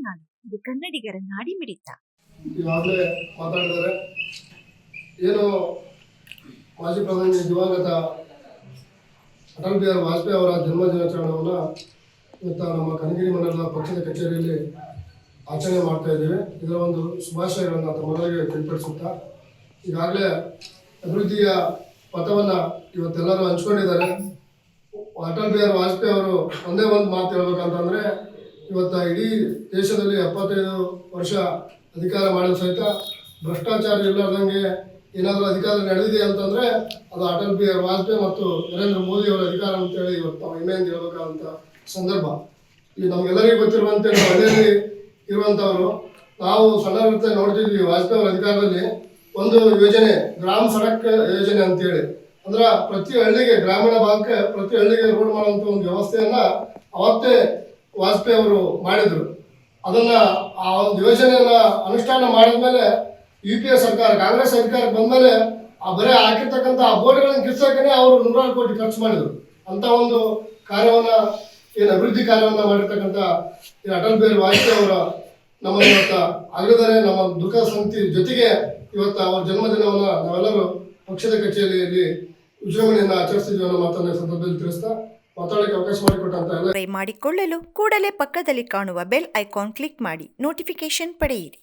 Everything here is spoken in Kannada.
ನಾಡು, ಇದು ಕನ್ನಡಿಗರ ನಾಡಿ ಮಿಡಿತ. ಈಗಾಗಲೇ ಮಾತಾಡಿದ್ದಾರೆ. ಏನು ಮಾಜಿ ಪ್ರಧಾನಿ ದಿವಂಗತ ಅಟಲ್ ಬಿಹಾರಿ ವಾಜಪೇಯಿ ಅವರ ಜನ್ಮ ದಿನಾಚರಣೆಯನ್ನು ಇವತ್ತು ನಮ್ಮ ಕನಗಿರಿ ಮಂಡಲದ ಪಕ್ಷದ ಕಚೇರಿಯಲ್ಲಿ ಆಚರಣೆ ಮಾಡ್ತಾ ಇದ್ದೇವೆ. ಇದರ ಒಂದು ಶುಭಾಶಯಗಳನ್ನು ತಮ್ಮೆಲ್ಲರಿಗೆ ತಿಳಿಪಡಿಸುತ್ತಾ, ಈಗಾಗಲೇ ಅಭಿವೃದ್ಧಿಯ ಪಥವನ್ನು ಇವತ್ತೆಲ್ಲರೂ ಹಂಚ್ಕೊಂಡಿದ್ದಾರೆ. ಅಟಲ್ ಬಿಹಾರಿ ವಾಜಪೇಯಿ ಅವರು ಒಂದೇ ಒಂದು ಮಾತು ಹೇಳ್ಬೇಕಂತಂದರೆ, ಇವತ್ತು ಇಡೀ ದೇಶದಲ್ಲಿ 75 ವರ್ಷ ಅಧಿಕಾರ ಮಾಡಿದ ಸಹಿತ ಭ್ರಷ್ಟಾಚಾರ ಇರಲಾರ್ದಂಗೆ ಏನಾದರೂ ಅಧಿಕಾರ ನಡೆದಿದೆ ಅಂತಂದರೆ ಅದು ಅಟಲ್ ಬಿಹಾರಿ ವಾಜಪೇಯಿ ಮತ್ತು ನರೇಂದ್ರ ಮೋದಿ ಅವರ ಅಧಿಕಾರ ಅಂತೇಳಿ ಇವತ್ತು ನಾವು ಹೆಮ್ಮೆಯಿಂದ ಹೇಳ್ಬೇಕಂತ ಸಂದರ್ಭ. ಈ ನಮಗೆಲ್ಲರಿಗೂ ಗೊತ್ತಿರುವಂತೆ ನಾವು ಹಳ್ಳಿಯಲ್ಲಿ ಇರುವಂಥವರು, ನಾವು ಸಣ್ಣವರಂತೆ ನೋಡ್ತಿದ್ವಿ ವಾಜಪೇಯಿ ಅವರ ಅಧಿಕಾರದಲ್ಲಿ ಒಂದು ಯೋಜನೆ, ಗ್ರಾಮ ಸಡಕ್ ಯೋಜನೆ ಅಂತೇಳಿ, ಅಂದ್ರೆ ಪ್ರತಿ ಹಳ್ಳಿಗೆ, ಗ್ರಾಮೀಣ ಭಾಗಕ್ಕೆ ಪ್ರತಿ ಹಳ್ಳಿಗೆ ರೋಡ್ ಮಾಡುವಂಥ ಒಂದು ವ್ಯವಸ್ಥೆಯನ್ನ ಅವತ್ತೇ ವಾಜಪೇಯಿ ಅವರು ಮಾಡಿದ್ರು. ಅದನ್ನ ಆ ಒಂದು ಯೋಜನೆಯನ್ನ ಅನುಷ್ಠಾನ ಮಾಡಿದ್ಮೇಲೆ UPA ಸರ್ಕಾರ, ಕಾಂಗ್ರೆಸ್ ಸರ್ಕಾರಕ್ಕೆ ಬಂದ್ಮೇಲೆ ಆ ಬರೀ ಹಾಕಿರ್ತಕ್ಕಂಥ ಆ ಬೋರ್ಡ್ಗಳನ್ನು ಕಿತ್ಸೋಕೆ ಅವರು 100 ಕೋಟಿ ಖರ್ಚು ಮಾಡಿದ್ರು. ಅಂತ ಒಂದು ಕಾರ್ಯವನ್ನ, ಏನು ಅಭಿವೃದ್ಧಿ ಕಾರ್ಯವನ್ನ ಮಾಡಿರ್ತಕ್ಕಂಥ ಈ ಅಟಲ್ ಬಿಹಾರಿ ವಾಜಪೇಯಿ ಅವರ ನಮ್ಮ ಇವತ್ತು ಅಗಲಿದರೆ ನಮ್ಮ ದುಃಖ ಸಂಗತಿ ಜೊತೆಗೆ ಇವತ್ತು ಅವರ ಜನ್ಮದಿನವನ್ನು ನಾವೆಲ್ಲರೂ ಪಕ್ಷದ ಕಚೇರಿಯಲ್ಲಿ ವಿಜೃಂಭಣೆಯನ್ನು ಆಚರಿಸ್ತಿದ್ವಿ ಅನ್ನೋ ಮಾತನ್ನ ಸಂದರ್ಭದಲ್ಲಿ ತಿಳಿಸ್ತಾ ಮಾತಾಡಲಿಕ್ಕೆ ಅವಕಾಶ ಮಾಡಿಕೊಟ್ಟಂತ ಎಲ್ಲ ಮಾಡಿಕೊಳ್ಳಲು ಕೂಡಲೇ ಪಕ್ಕದಲ್ಲಿ ಕಾಣುವ ಬೆಲ್ ಐಕಾನ್ ಕ್ಲಿಕ್ ಮಾಡಿ ನೋಟಿಫಿಕೇಶನ್ ಪಡೆಯಿರಿ.